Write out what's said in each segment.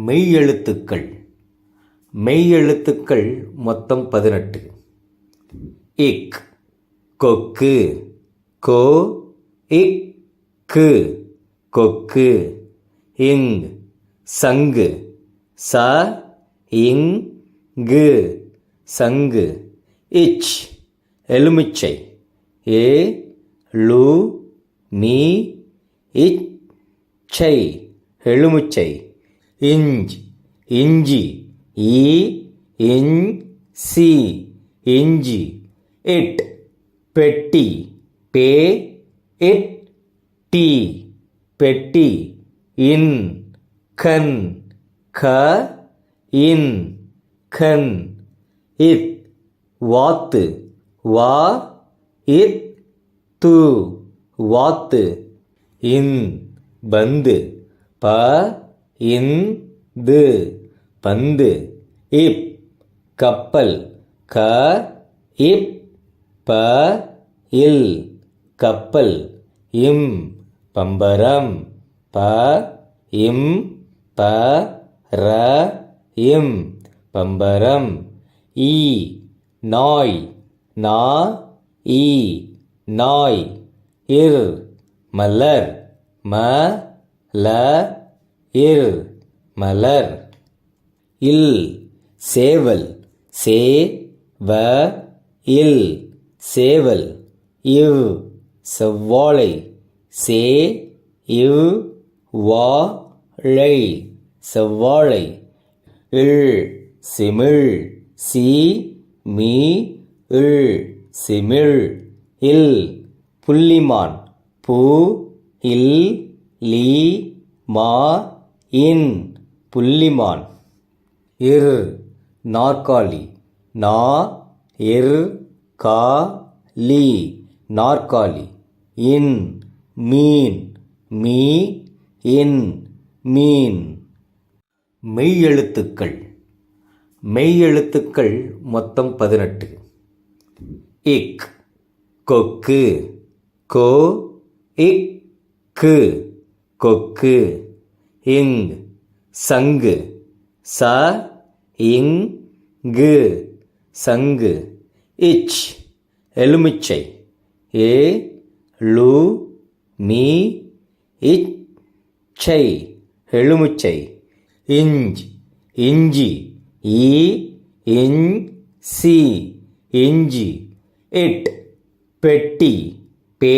மெய்யெழுத்துக்கள். மெய்யெழுத்துக்கள் மொத்தம் 18. இக் கொக்கு, கோ இக் கு கொக்கு. இங் சங்கு, ச இங் கு சங்கு. இச் எலுமிச்சை, ஏ லு மீ இச்சை எலுமிச்சை. இஞ்ச் இஞ்சி, ஈ இஞ் சி இஞ்சி. இட் பெட்டி, பே இட் டி பெட்டி. இன் கண், க இன் கண். இத் வாத்து, வா இத் து வாத்து. இன் பந்து, ப இன் து பந்து. இப் கப்பல், க இப் ப இல் கப்பல். இம் பம்பரம், ப இம் ப ர இம் பம்பரம். ஈ நாய், நா ஈ நாய். இர் மலர், ம ல இர் மலர். இல் சேவல், சே வ இல் சேவல். இவ் செவ்வாழை, சே இவ் வா ழை செவ்வாழை. இள் சிமிழ், சி மீ இள் சிமிழ். இல் புள்ளிமான், பு இல் லீ மா இன் புள்ளிமான். இர் நாற்காலி, நா இர் கா லி நாற்காலி. இன் மீன், மீ இன் மீன். மெய்யெழுத்துக்கள். மெய்யெழுத்துக்கள் மொத்தம் 18. இக் கொக்கு, கோ இக் கு கொக்கு. இங் சங்கு, ச இங் கு சங்கு. இச் எலுமிச்சை, ஏ லு மீ இச்சை எலுமிச்சை. இஞ்ச் இஞ்சி, ஈ இஞ் சி இஞ்சி. இட் பெட்டி, பே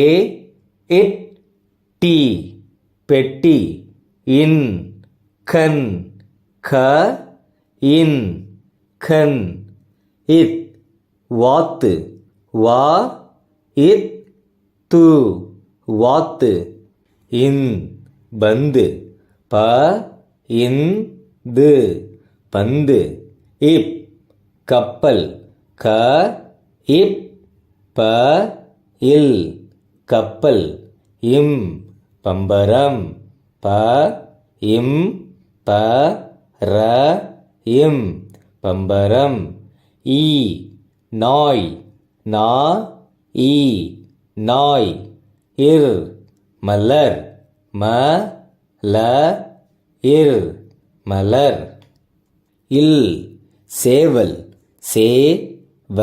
இட் டி பெட்டி. இன் கண், க இன் கண். இத் வாத்து, வா இத் து வாத்து. இன் பந்து, ப இன் து பந்து. இப் கப்பல், க இப் ப இல் கப்பல். இம் பம்பரம், ப இம் ப ர இம் பம்பரம். ஈ நாய், நா ஈ நாய். இர் மலர், ம ல இர் மலர். இல் சேவல், சே வ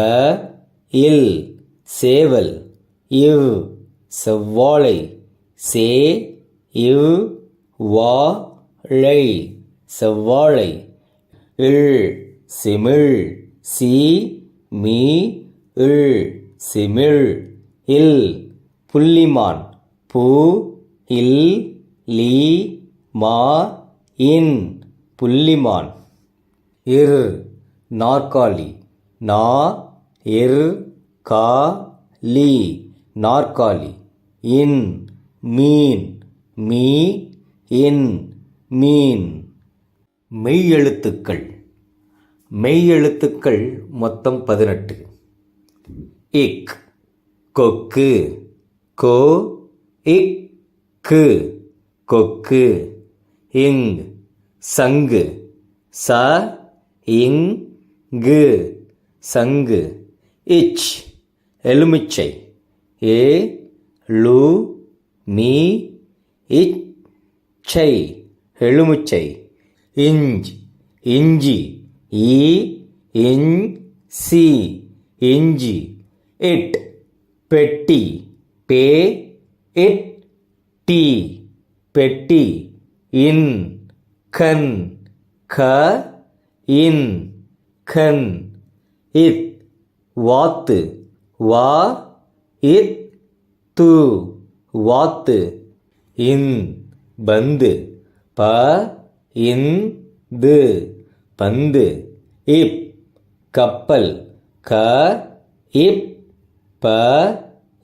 இல் சேவல். இவ் செவ்வாழை, சே இவ் வா ழை செவ்வாழை. இள் சிமிழ், சி மீ இள் சிமிழ். இல் புள்ளிமான், பு இல் லீ மா இன் புள்ளிமான். இர் நாற்காலி, நா இர் கா லி நாற்காலி. இன் மீன், மீ இன் மீன். மெய்யெழுத்துக்கள். மெய்யெழுத்துக்கள் மொத்தம் 18. இக் கொக்கு, கோ இக் கு கொக்கு. இங் சங்கு, ச இங் கு சங்கு. இச் எலுமிச்சை, ஏ லு மீ இச்சை சை எலுமிச்சை. இஞ்சி இஞ்சி இஞ்சி. இட் பெட்டி பெட்டி பெட்டி. கண் கண். இத் வாத்து இத்து வாத்து. பந்து இந்து பந்து. கப்பல்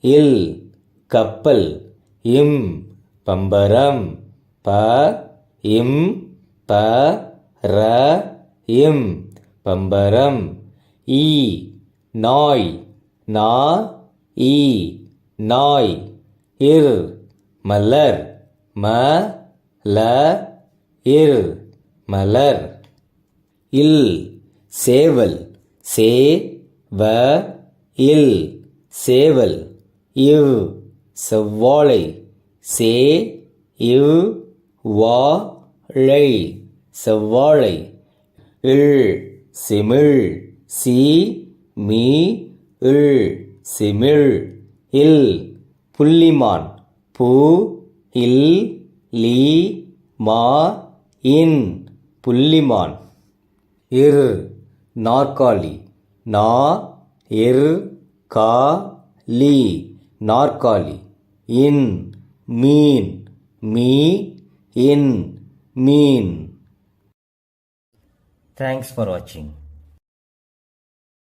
இல் கப்பல். பம்பரம் பம்பரம். நாய் நாய். மலர் மலர். சேவல் சேவல். செவ்வாழை வாழை செவ்வாழை. சிமிழ் சிமிழ். புள்ளிமான் புள்ளிமான். நாற்காலி நாற்காலி. மீன் மீன். Thanks for watching.